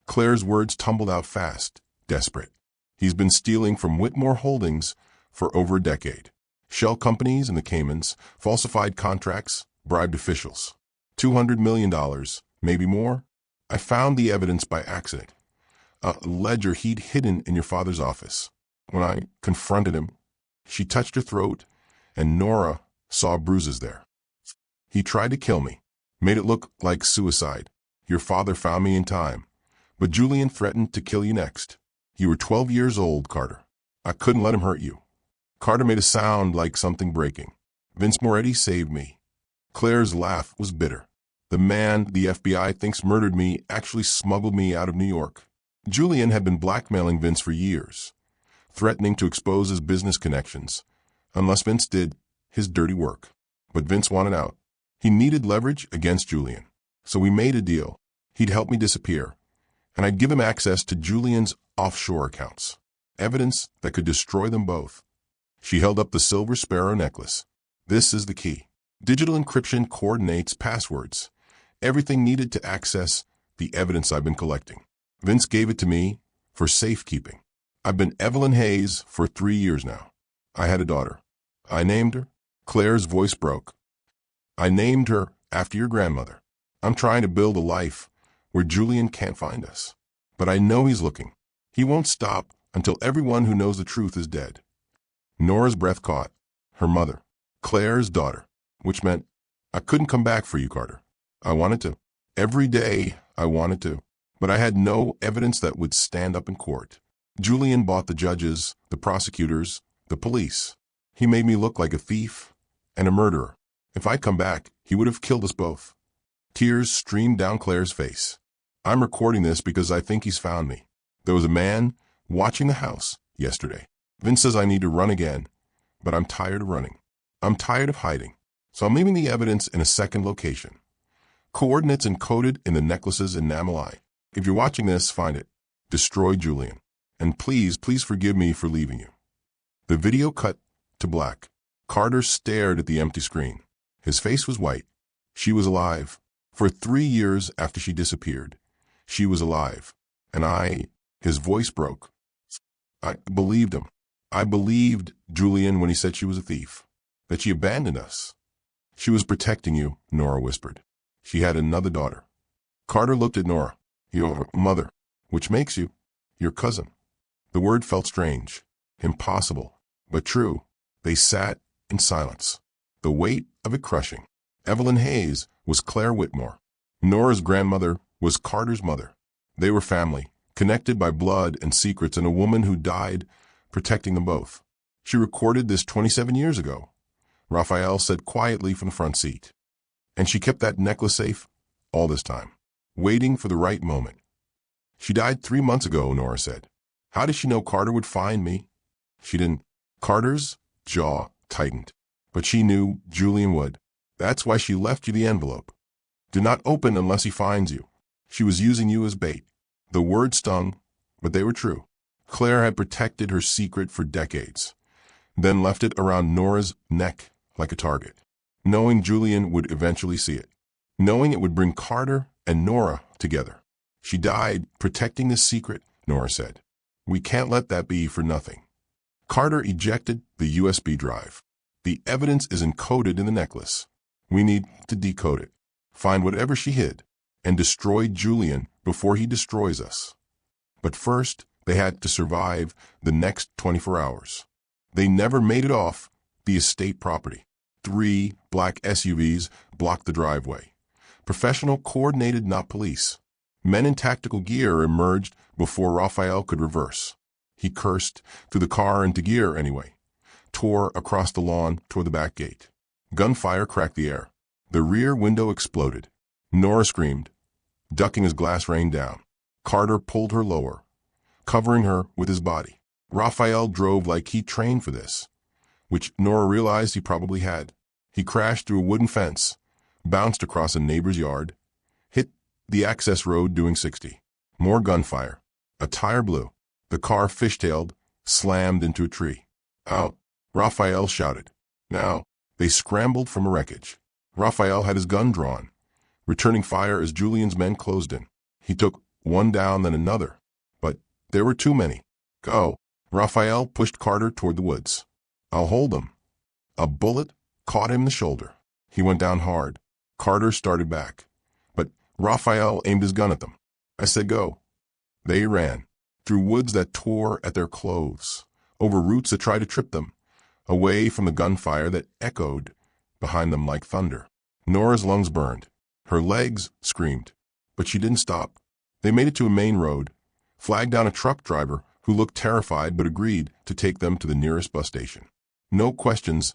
Claire's words tumbled out fast, desperate. He's been stealing from Whitmore Holdings for over a decade. Shell companies in the Caymans, falsified contracts, bribed officials. $200 million, maybe more? I found the evidence by accident. A ledger he'd hidden in your father's office. When I confronted him, she touched her throat, and Nora saw bruises there. He tried to kill me, made it look like suicide. Your father found me in time, but Julian threatened to kill you next. You were 12 years old, Carter. I couldn't let him hurt you. Carter made a sound like something breaking. Vince Moretti saved me. Claire's laugh was bitter. The man the FBI thinks murdered me actually smuggled me out of New York. Julian had been blackmailing Vince for years, threatening to expose his business connections, unless Vince did his dirty work. But Vince wanted out. He needed leverage against Julian. So we made a deal. He'd help me disappear, and I'd give him access to Julian's offshore accounts, evidence that could destroy them both. She held up the silver sparrow necklace. This is the key. Digital encryption coordinates passwords, everything needed to access the evidence I've been collecting. Vince gave it to me for safekeeping. I've been Evelyn Hayes for 3 years now. I had a daughter. I named her. Claire's voice broke. I named her after your grandmother. I'm trying to build a life where Julian can't find us. But I know he's looking. He won't stop until everyone who knows the truth is dead. Nora's breath caught. Her mother. Claire's daughter. Which meant I couldn't come back for you, Carter. I wanted to. Every day I wanted to. But I had no evidence that would stand up in court. Julian bought the judges, the prosecutors, the police. He made me look like a thief and a murderer. If I'd come back, he would have killed us both. Tears streamed down Claire's face. I'm recording this because I think he's found me. There was a man watching the house yesterday. Vince says I need to run again, but I'm tired of running. I'm tired of hiding. So I'm leaving the evidence in a second location. Coordinates encoded in the necklace's enamel eye. If you're watching this, find it. Destroy Julian. And please forgive me for leaving you. The video cut to black. Carter stared at the empty screen. His face was white. She was alive. For 3 years after she disappeared, she was alive. And his voice broke. I believed him. I believed Julian when he said she was a thief, that she abandoned us. She was protecting you, Nora whispered. She had another daughter. Carter looked at Nora. Your mother, which makes you your cousin. The word felt strange, impossible, but true. They sat in silence, the weight of it crushing. Evelyn Hayes was Claire Whitmore. Nora's grandmother was Carter's mother. They were family, connected by blood and secrets, and a woman who died protecting them both. She recorded this 27 years ago, Raphael said quietly from the front seat. And she kept that necklace safe all this time, waiting for the right moment. She died 3 months ago, Nora said. How did she know Carter would find me? She didn't. Carter's jaw tightened, but she knew Julian would. That's why she left you the envelope. Do not open unless he finds you. She was using you as bait. The words stung, but they were true. Claire had protected her secret for decades, then left it around Nora's neck like a target, knowing Julian would eventually see it, knowing it would bring Carter and Nora together. She died protecting this secret, Nora said. We can't let that be for nothing. Carter ejected the USB drive. The evidence is encoded in the necklace. We need to decode it, find whatever she hid, and destroy Julian before he destroys us. But first, they had to survive the next 24 hours. They never made it off the estate property. 3 black SUVs blocked the driveway. Professional coordinated, not police. Men in tactical gear emerged before Raphael could reverse. He cursed through the car into gear anyway, tore across the lawn toward the back gate. Gunfire cracked the air. The rear window exploded. Nora screamed, ducking as glass rained down. Carter pulled her lower, covering her with his body. Raphael drove like he trained for this, which Nora realized he probably had. He crashed through a wooden fence, bounced across a neighbor's yard, hit the access road doing 60. More gunfire. A tire blew. The car fishtailed, slammed into a tree. Out. Raphael shouted. Now, they scrambled from a wreckage. Raphael had his gun drawn, returning fire as Julian's men closed in. He took one down, then another. But there were too many. Go. Raphael pushed Carter toward the woods. I'll hold him. A bullet caught him in the shoulder. He went down hard. Carter started back. But Raphael aimed his gun at them. I said go. They ran, through woods that tore at their clothes, over roots that tried to trip them, away from the gunfire that echoed behind them like thunder. Nora's lungs burned. Her legs screamed. But she didn't stop. They made it to a main road, flagged down a truck driver who looked terrified but agreed to take them to the nearest bus station. No questions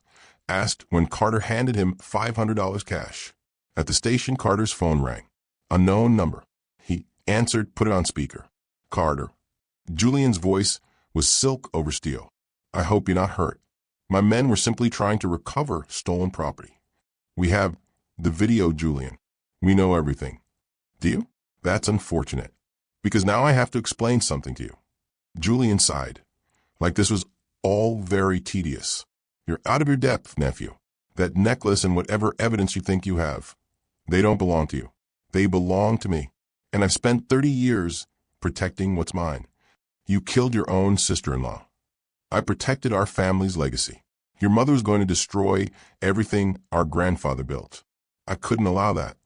asked when Carter handed him $500 cash. At the station, Carter's phone rang. Unknown number. He answered, put it on speaker. Carter. Julian's voice was silk over steel. I hope you're not hurt. My men were simply trying to recover stolen property. We have the video, Julian. We know everything. Do you? That's unfortunate, because now I have to explain something to you. Julian sighed, like this was all very tedious. You're out of your depth, nephew. That necklace and whatever evidence you think you have, they don't belong to you. They belong to me, and I've spent 30 years protecting what's mine. You killed your own sister-in-law. I protected our family's legacy. Your mother was going to destroy everything our grandfather built. I couldn't allow that.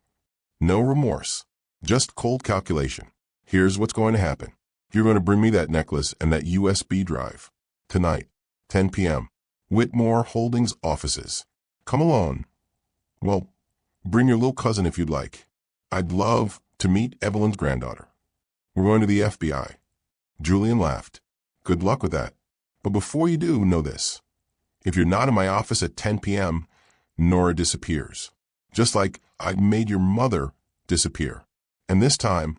No remorse, just cold calculation. Here's what's going to happen. You're going to bring me that necklace and that USB drive. Tonight, 10 p.m. Whitmore Holdings offices. Come alone. Well, bring your little cousin if you'd like. I'd love to meet Evelyn's granddaughter. We're going to the FBI. Julian laughed. Good luck with that. But before you do, know this. If you're not in my office at 10 p.m., Nora disappears. Just like I made your mother disappear. And this time,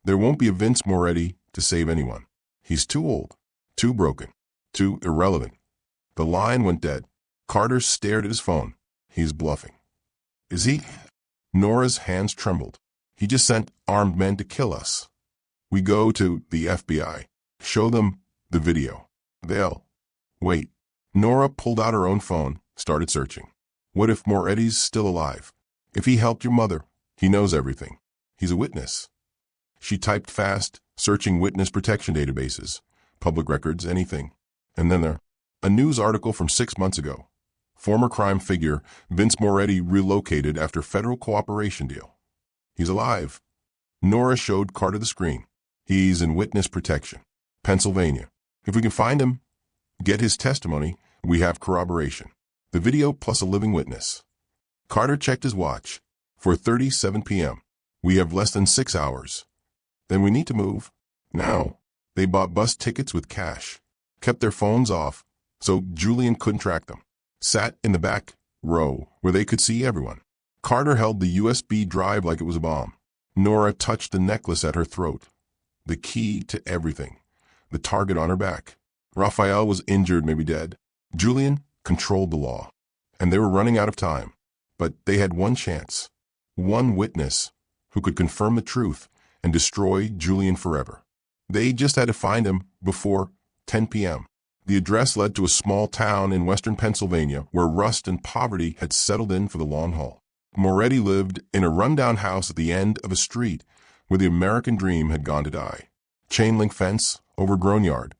there won't be a Vince Moretti to save anyone. He's too old, too broken, too irrelevant. The line went dead. Carter stared at his phone. He's bluffing. Is he? Nora's hands trembled. He just sent armed men to kill us. We go to the FBI. Show them the video. They'll... Wait. Nora pulled out her own phone, started searching. What if Moretti's still alive? If he helped your mother, he knows everything. He's a witness. She typed fast, searching witness protection databases, public records, anything. And then there, a news article from 6 months ago. Former crime figure Vince Moretti relocated after federal cooperation deal. He's alive. Nora showed Carter the screen. He's in witness protection. Pennsylvania. If we can find him, get his testimony, we have corroboration. The video plus a living witness. Carter checked his watch. 4:37 p.m. We have less than 6 hours. Then we need to move. Now. They bought bus tickets with cash. Kept their phones off, so Julian couldn't track them. Sat in the back row where they could see everyone. Carter held the USB drive like it was a bomb. Nora touched the necklace at her throat. The key to everything. The target on her back. Raphael was injured, maybe dead. Julian controlled the law. And they were running out of time. But they had one chance. One witness who could confirm the truth and destroy Julian forever. They just had to find him before 10 p.m. The address led to a small town in western Pennsylvania where rust and poverty had settled in for the long haul. Moretti lived in a rundown house at the end of a street where the American dream had gone to die. Chain-link fence, overgrown yard.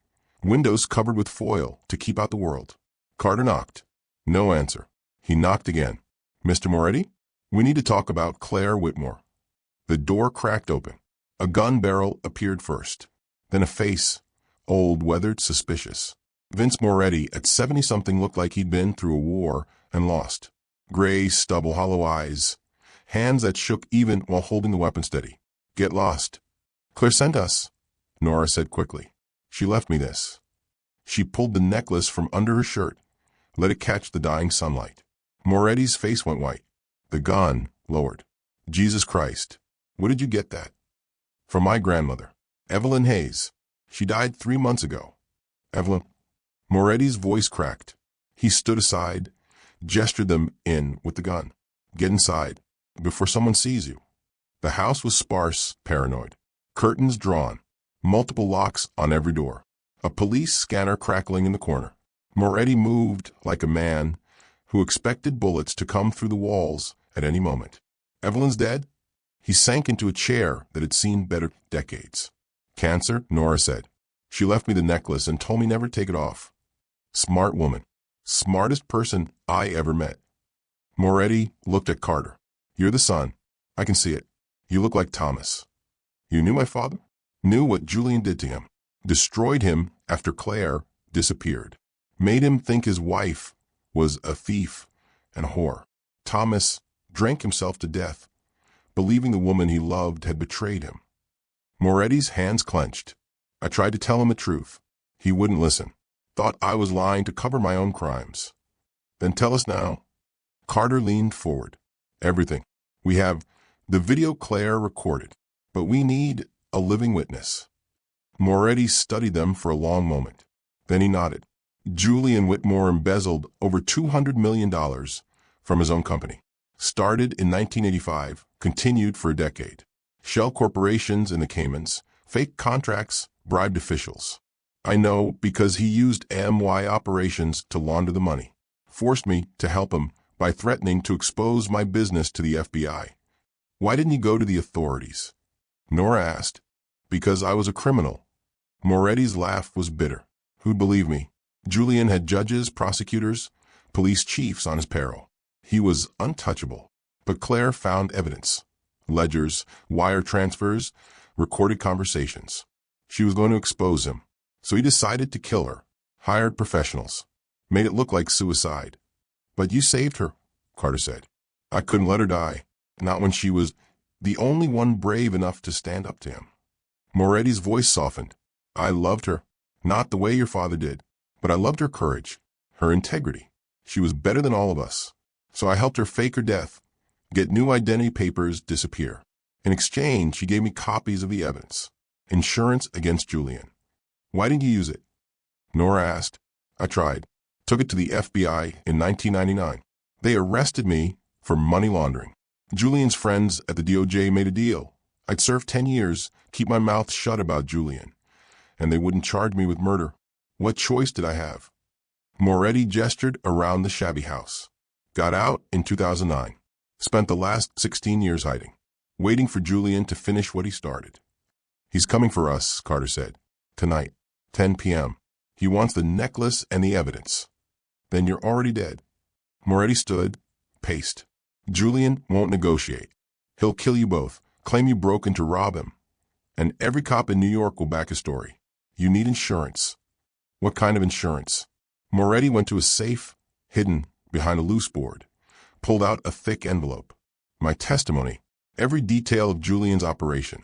Windows covered with foil to keep out the world. Carter knocked. No answer. He knocked again. Mr. Moretti? We need to talk about Claire Whitmore. The door cracked open. A gun barrel appeared first. Then a face, old, weathered, suspicious. Vince Moretti, at 70-something, looked like he'd been through a war and lost. Gray stubble, hollow eyes. Hands that shook even while holding the weapon steady. Get lost. Claire sent us, Nora said quickly. She left me this. She pulled the necklace from under her shirt, let it catch the dying sunlight. Moretti's face went white. The gun lowered. Jesus Christ. Where did you get that? From my grandmother, Evelyn Hayes. She died 3 months ago. Evelyn. Moretti's voice cracked. He stood aside, gestured them in with the gun. Get inside, before someone sees you. The house was sparse, paranoid. Curtains drawn, multiple locks on every door. A police scanner crackling in the corner. Moretti moved like a man who expected bullets to come through the walls at any moment. Evelyn's dead? He sank into a chair that had seen better decades. Cancer, Nora said. She left me the necklace and told me never to take it off. Smart woman. Smartest person I ever met. Moretti looked at Carter. You're the son. I can see it. You look like Thomas. You knew my father? Knew what Julian did to him. Destroyed him after Claire disappeared. Made him think his wife was a thief and a whore. Thomas drank himself to death, believing the woman he loved had betrayed him. Moretti's hands clenched. I tried to tell him the truth. He wouldn't listen. Thought I was lying to cover my own crimes. Then tell us now. Carter leaned forward. Everything. We have the video Claire recorded, but we need a living witness. Moretti studied them for a long moment. Then he nodded. Julian Whitmore embezzled over $200 million from his own company. Started in 1985, continued for a decade. Shell corporations in the Caymans, fake contracts, bribed officials. I know because he used MY operations to launder the money. Forced me to help him by threatening to expose my business to the FBI. Why didn't he go to the authorities? Nora asked. Because I was a criminal. Moretti's laugh was bitter. Who'd believe me? Julian had judges, prosecutors, police chiefs on his payroll. He was untouchable. But Claire found evidence. Ledgers, wire transfers, recorded conversations. She was going to expose him. So he decided to kill her. Hired professionals. Made it look like suicide. But you saved her, Carter said. I couldn't let her die. Not when she was the only one brave enough to stand up to him. Moretti's voice softened. I loved her. Not the way your father did. But I loved her courage. Her integrity. She was better than all of us. So I helped her fake her death. Get new identity papers disappear. In exchange, she gave me copies of the evidence. Insurance against Julian. Why didn't you use it? Nora asked. I tried. Took it to the FBI in 1999. They arrested me for money laundering. Julian's friends at the DOJ made a deal. I'd serve 10 years, keep my mouth shut about Julian, and they wouldn't charge me with murder. What choice did I have? Moretti gestured around the shabby house. Got out in 2009. Spent the last 16 years hiding, waiting for Julian to finish what he started. He's coming for us, Carter said. Tonight, 10 p.m. He wants the necklace and the evidence. Then you're already dead. Moretti stood, paced. Julian won't negotiate. He'll kill you both, claim you broke in to rob him. And every cop in New York will back his story. You need insurance. What kind of insurance? Moretti went to a safe, hidden behind a loose board, pulled out a thick envelope. My testimony, every detail of Julian's operation,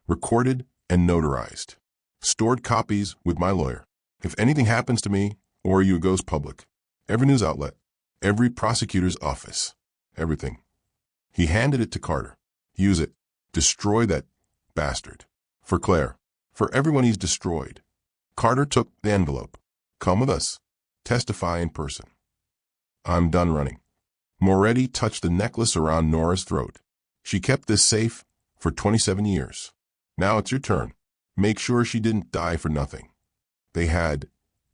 recorded and notarized. Stored copies with my lawyer. If anything happens to me, or you goes public, every news outlet, every prosecutor's office, everything. He handed it to Carter. Use it. Destroy that bastard. For Claire. For everyone he's destroyed. Carter took the envelope. Come with us. Testify in person. I'm done running. Moretti touched the necklace around Nora's throat. She kept this safe for 27 years. Now it's your turn. Make sure she didn't die for nothing. They had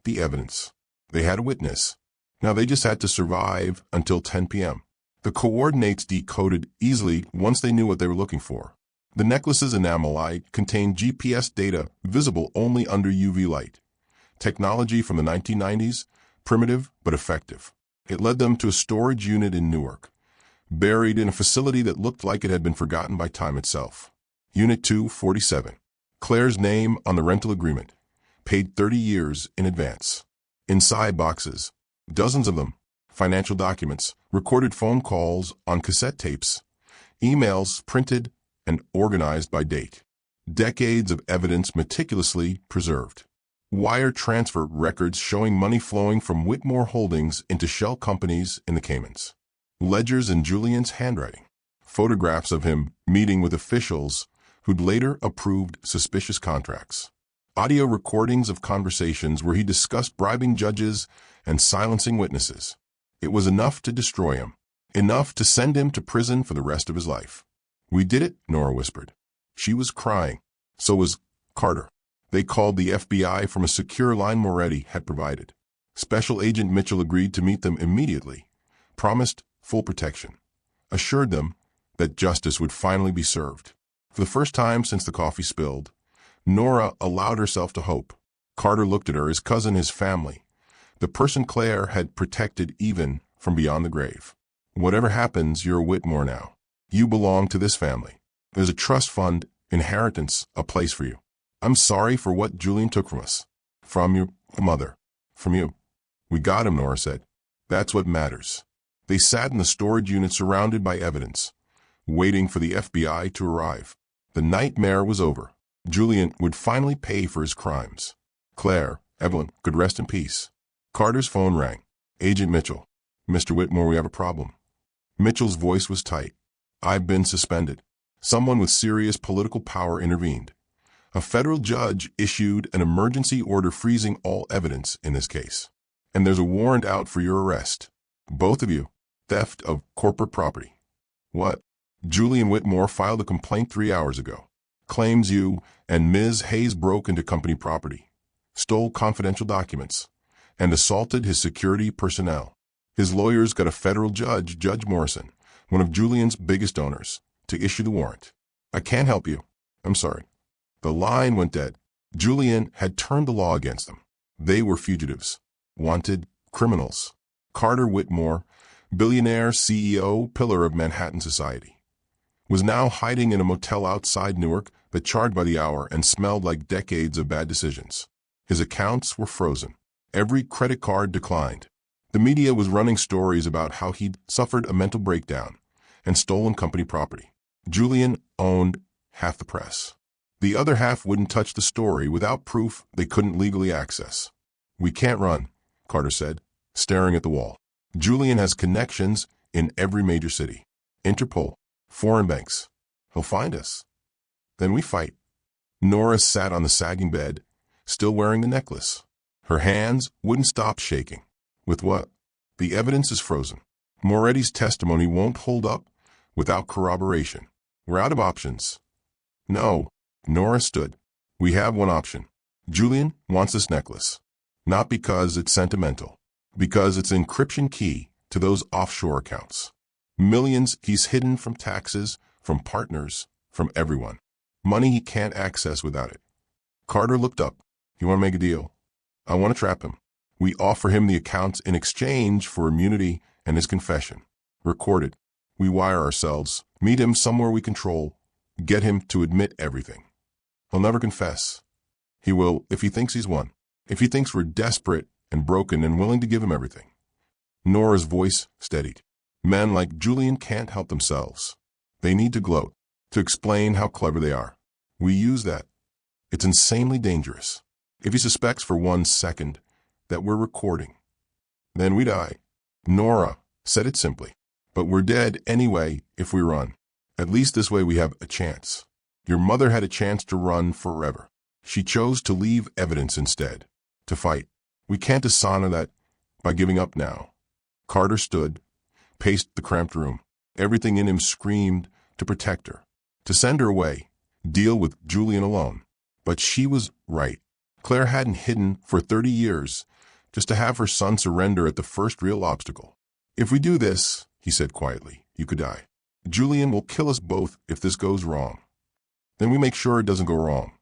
the evidence. They had a witness. Now they just had to survive until 10 p.m. The coordinates decoded easily once they knew what they were looking for. The necklace's enamel eye contained GPS data visible only under UV light. Technology from the 1990s, primitive but effective. It led them to a storage unit in Newark, buried in a facility that looked like it had been forgotten by time itself. Unit 247. Claire's name on the rental agreement. Paid 30 years in advance. Inside boxes, dozens of them, financial documents, recorded phone calls on cassette tapes, emails printed and organized by date. Decades of evidence meticulously preserved. Wire transfer records showing money flowing from Whitmore Holdings into shell companies in the Caymans. Ledgers in Julian's handwriting. Photographs of him meeting with officials who'd later approved suspicious contracts. Audio recordings of conversations where he discussed bribing judges and silencing witnesses. It was enough to destroy him. Enough to send him to prison for the rest of his life. We did it, Nora whispered. She was crying. So was Carter. They called the FBI from a secure line Moretti had provided. Special Agent Mitchell agreed to meet them immediately, promised full protection, assured them that justice would finally be served. For the first time since the coffee spilled, Nora allowed herself to hope. Carter looked at her, his cousin, his family, the person Claire had protected even from beyond the grave. Whatever happens, you're a Whitmore now. You belong to this family. There's a trust fund, inheritance, a place for you. I'm sorry for what Julian took from us. From your mother. From you. We got him, Nora said. That's what matters. They sat in the storage unit surrounded by evidence, waiting for the FBI to arrive. The nightmare was over. Julian would finally pay for his crimes. Claire, Evelyn, could rest in peace. Carter's phone rang. Agent Mitchell. Mr. Whitmore, we have a problem. Mitchell's voice was tight. I've been suspended. Someone with serious political power intervened. A federal judge issued an emergency order freezing all evidence in this case. And there's a warrant out for your arrest. Both of you. Theft of corporate property. What? Julian Whitmore filed a complaint 3 hours ago. Claims you and Ms. Hayes broke into company property, stole confidential documents, and assaulted his security personnel. His lawyers got a federal judge, Judge Morrison, one of Julian's biggest owners, to issue the warrant. I can't help you. I'm sorry. The line went dead. Julian had turned the law against them. They were fugitives, wanted criminals. Carter Whitmore, billionaire, CEO, pillar of Manhattan society, was now hiding in a motel outside Newark that charged by the hour and smelled like decades of bad decisions. His accounts were frozen. Every credit card declined. The media was running stories about how he'd suffered a mental breakdown and stolen company property. Julian owned half the press. The other half wouldn't touch the story without proof they couldn't legally access. We can't run, Carter said, staring at the wall. Julian has connections in every major city. Interpol, foreign banks. He'll find us. Then we fight. Nora sat on the sagging bed, still wearing the necklace. Her hands wouldn't stop shaking. With what? The evidence is frozen. Moretti's testimony won't hold up without corroboration. We're out of options. No. Nora stood. We have one option. Julian wants this necklace. Not because it's sentimental. Because it's an encryption key to those offshore accounts. Millions he's hidden from taxes, from partners, from everyone. Money he can't access without it. Carter looked up. You want to make a deal? I want to trap him. We offer him the accounts in exchange for immunity and his confession. Recorded. We wire ourselves, meet him somewhere we control, get him to admit everything. He'll never confess. He will if he thinks he's won. If he thinks we're desperate and broken and willing to give him everything. Nora's voice steadied. Men like Julian can't help themselves. They need to gloat, to explain how clever they are. We use that. It's insanely dangerous. If he suspects for 1 second that we're recording, then we die. Nora said it simply. But we're dead anyway if we run. At least this way we have a chance. Your mother had a chance to run forever. She chose to leave evidence instead, to fight. We can't dishonor that by giving up now. Carter stood, paced the cramped room. Everything in him screamed to protect her, to send her away, deal with Julian alone. But she was right. Claire hadn't hidden for 30 years just to have her son surrender at the first real obstacle. If we do this, he said quietly, you could die. Julian will kill us both if this goes wrong. Then we make sure it doesn't go wrong.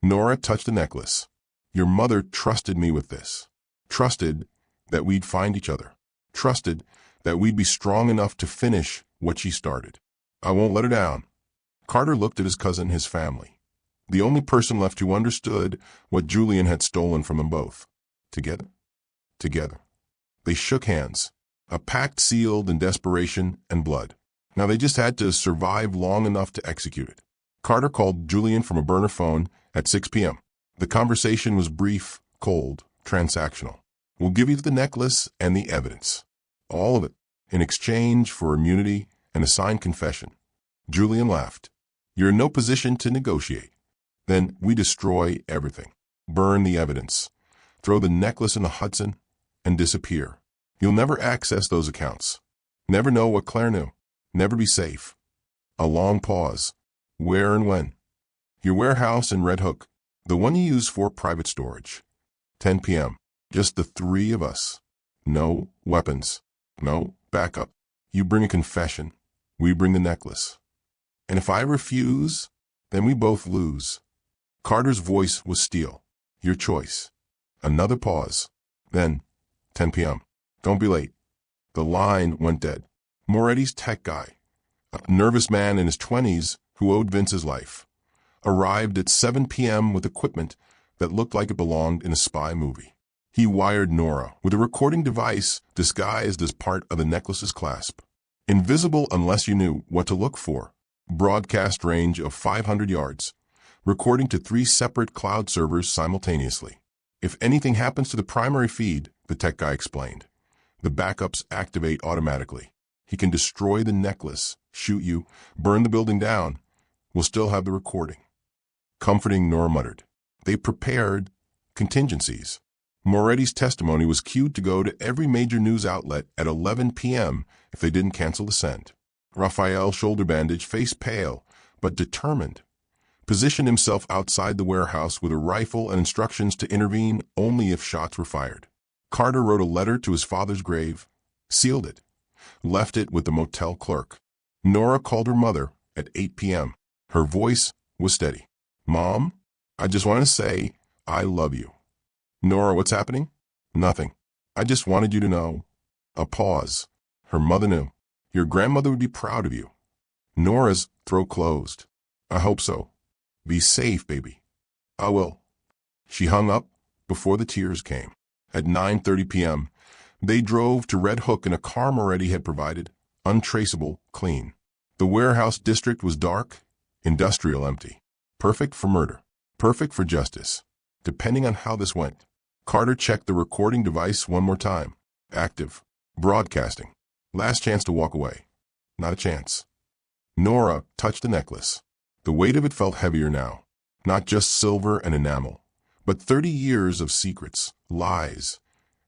Nora touched the necklace. Your mother trusted me with this. Trusted that we'd find each other. Trusted that we'd be strong enough to finish what she started. I won't let her down. Carter looked at his cousin, his family. The only person left who understood what Julian had stolen from them both. Together. Together. They shook hands. A pact sealed in desperation and blood. Now they just had to survive long enough to execute it. Carter called Julian from a burner phone at 6 p.m. The conversation was brief, cold, transactional. We'll give you the necklace and the evidence. All of it, in exchange for immunity and a signed confession. Julian laughed. You're in no position to negotiate. Then we destroy everything. Burn the evidence. Throw the necklace in the Hudson and disappear. You'll never access those accounts. Never know what Claire knew. Never be safe. A long pause. Where and when? Your warehouse in Red Hook. The one you use for private storage. 10 p.m. Just the three of us. No weapons. No backup. You bring a confession. We bring the necklace. And if I refuse, then we both lose. Carter's voice was steel. Your choice. Another pause. Then, 10 p.m. Don't be late. The line went dead. Moretti's tech guy, a nervous man in his 20s who owed Vince his life, arrived at 7 p.m. with equipment that looked like it belonged in a spy movie. He wired Nora with a recording device disguised as part of the necklace's clasp. Invisible unless you knew what to look for. Broadcast range of 500 yards. Recording to 3 separate cloud servers simultaneously. If anything happens to the primary feed, the tech guy explained, the backups activate automatically. He can destroy the necklace, shoot you, burn the building down. We'll still have the recording. Comforting, Nora muttered. They prepared contingencies. Moretti's testimony was cued to go to every major news outlet at 11 p.m. if they didn't cancel the send. Raphael, shoulder bandage, face pale, but determined, positioned himself outside the warehouse with a rifle and instructions to intervene only if shots were fired. Carter wrote a letter to his father's grave, sealed it, left it with the motel clerk. Nora called her mother at 8 p.m. Her voice was steady. Mom, I just want to say I love you. Nora, what's happening? Nothing. I just wanted you to know. A pause. Her mother knew. Your grandmother would be proud of you. Nora's throat closed. I hope so. Be safe, baby. I will. She hung up before the tears came. At 9:30 p.m., they drove to Red Hook in a car Moretti had provided, untraceable, clean. The warehouse district was dark, industrial, empty. Perfect for murder. Perfect for justice. Depending on how this went. Carter checked the recording device one more time. Active. Broadcasting. Last chance to walk away. Not a chance. Nora touched the necklace. The weight of it felt heavier now. Not just silver and enamel, but 30 years of secrets, lies,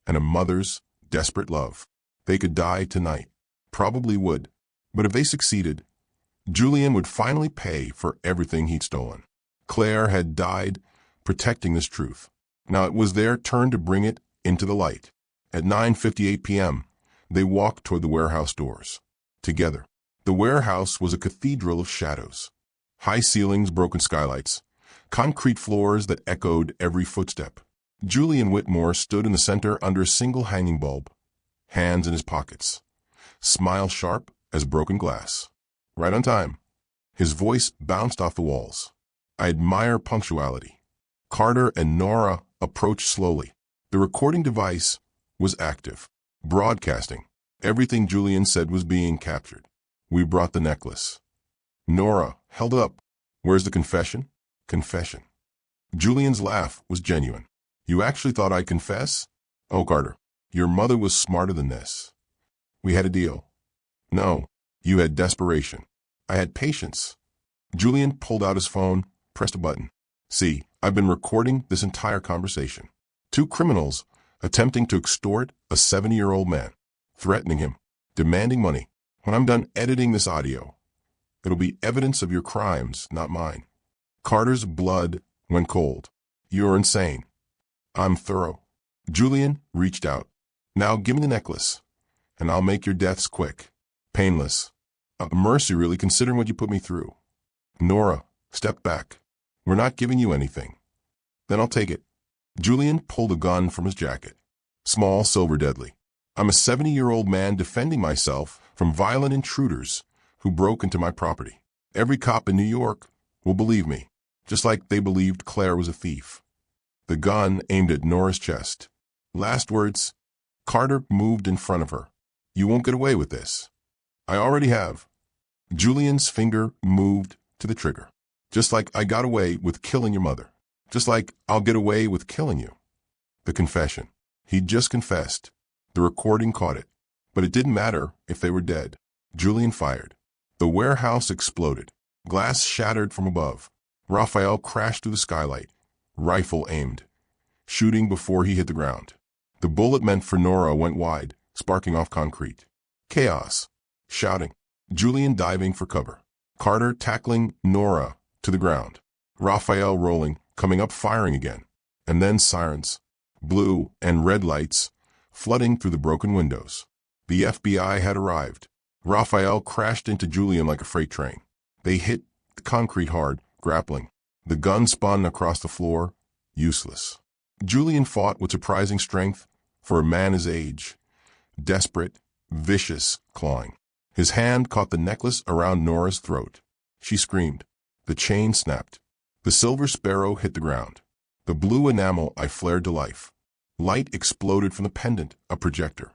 and a mother's desperate love. They could die tonight. Probably would. But if they succeeded, Julian would finally pay for everything he'd stolen. Claire had died protecting this truth. Now it was their turn to bring it into the light. At 9:58 p.m., they walked toward the warehouse doors. Together. The warehouse was a cathedral of shadows. High ceilings, broken skylights, concrete floors that echoed every footstep. Julian Whitmore stood in the center under a single hanging bulb, hands in his pockets, smile sharp as broken glass. Right on time. His voice bounced off the walls. I admire punctuality. Carter and Nora approached slowly. The recording device was active, broadcasting. Everything Julian said was being captured. We brought the necklace. Nora held up. Where's the confession? Confession. Julian's laugh was genuine. You actually thought I'd confess? Oh, Carter, your mother was smarter than this. We had a deal. No, you had desperation. I had patience. Julian pulled out his phone, pressed a button. See, I've been recording this entire conversation. 2 criminals attempting to extort a 70-year-old man, threatening him, demanding money. When I'm done editing this audio, it'll be evidence of your crimes, not mine. Carter's blood went cold. You're insane. I'm thorough. Julian reached out. Now give me the necklace, and I'll make your deaths quick, painless. A mercy, really, considering what you put me through. Nora, step back. We're not giving you anything. Then I'll take it. Julian pulled a gun from his jacket. Small, silver, deadly. I'm a 70-year-old man defending myself from violent intruders who broke into my property. Every cop in New York will believe me, just like they believed Claire was a thief. The gun aimed at Nora's chest. Last words. Carter moved in front of her. You won't get away with this. I already have. Julian's finger moved to the trigger. Just like I got away with killing your mother. Just like I'll get away with killing you. The confession. He'd just confessed. The recording caught it. But it didn't matter if they were dead. Julian fired. The warehouse exploded. Glass shattered from above. Raphael crashed through the skylight. Rifle aimed. Shooting before he hit the ground. The bullet meant for Nora went wide, sparking off concrete. Chaos. Shouting. Julian diving for cover. Carter tackling Nora to the ground. Raphael rolling, coming up firing again. And then sirens. blue, and red lights flooding through the broken windows. The FBI had arrived. Raphael crashed into Julian like a freight train. They hit the concrete hard, grappling. The gun spun across the floor, useless. Julian fought with surprising strength for a man his age, desperate, vicious, clawing. His hand caught the necklace around Nora's throat. She screamed. The chain snapped. The silver sparrow hit the ground. The blue enamel eye flared to life. Light exploded from the pendant, a projector.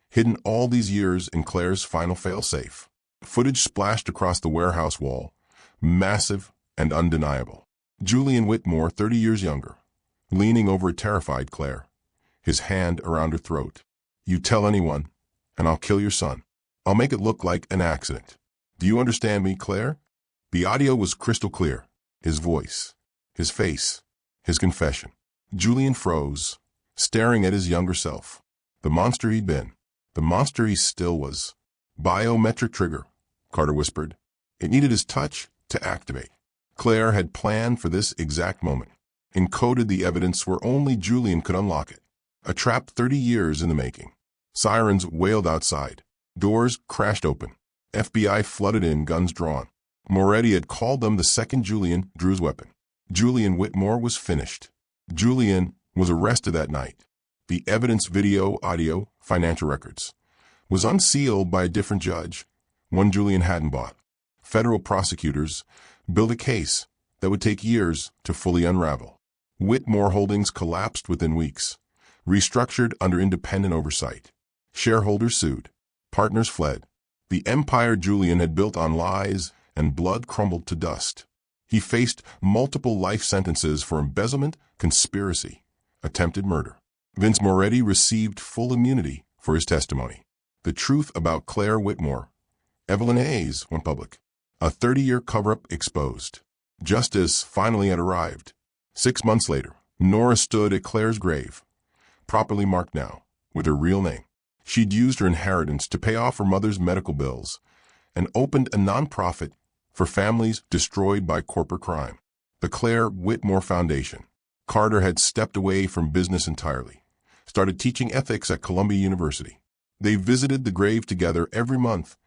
Hidden all these years in Claire's final fail-safe. Footage splashed across the warehouse wall, massive and undeniable. Julian Whitmore, 30 years younger, leaning over a terrified Claire, his hand around her throat. You tell anyone, and I'll kill your son. I'll make it look like an accident. Do you understand me, Claire? The audio was crystal clear. His voice, his face, his confession. Julian froze, staring at his younger self. The monster he'd been. The monster he still was. Biometric trigger, Carter whispered. It needed his touch to activate. Claire had planned for this exact moment, encoded the evidence where only Julian could unlock it. A trap 30 years in the making. Sirens wailed outside. Doors crashed open. FBI flooded in, guns drawn. Moretti had called them the second Julian drew his weapon. Julian Whitmore was finished. Julian was arrested that night. The evidence, video, audio, financial records, was unsealed by a different judge, one Julian hadn't bought. Federal prosecutors built a case that would take years to fully unravel. Whitmore Holdings collapsed within weeks, restructured under independent oversight. Shareholders sued. Partners fled. The empire Julian had built on lies and blood crumbled to dust. He faced multiple life sentences for embezzlement, conspiracy, attempted murder. Vince Moretti received full immunity for his testimony. The truth about Claire Whitmore, Evelyn Hayes, went public. A 30-year cover-up exposed. Justice finally had arrived. 6 months later, Nora stood at Claire's grave, properly marked now, with her real name. She'd used her inheritance to pay off her mother's medical bills and opened a nonprofit for families destroyed by corporate crime. The Claire Whitmore Foundation. Carter had stepped away from business entirely, started teaching ethics at Columbia University. They visited the grave together every month,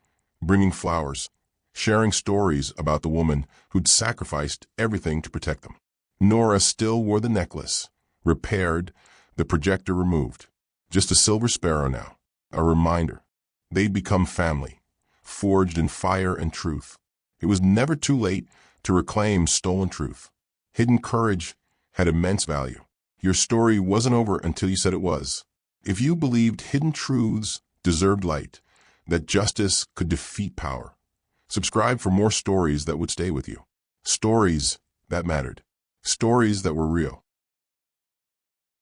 bringing flowers, sharing stories about the woman who'd sacrificed everything to protect them. Nora still wore the necklace, repaired, the projector removed. Just a silver sparrow now, a reminder. They'd become family, forged in fire and truth. It was never too late to reclaim stolen truth. Hidden courage had immense value. Your story wasn't over until you said it was. If you believed hidden truths deserved light, that justice could defeat power, subscribe for more stories that would stay with you. Stories that mattered. Stories that were real.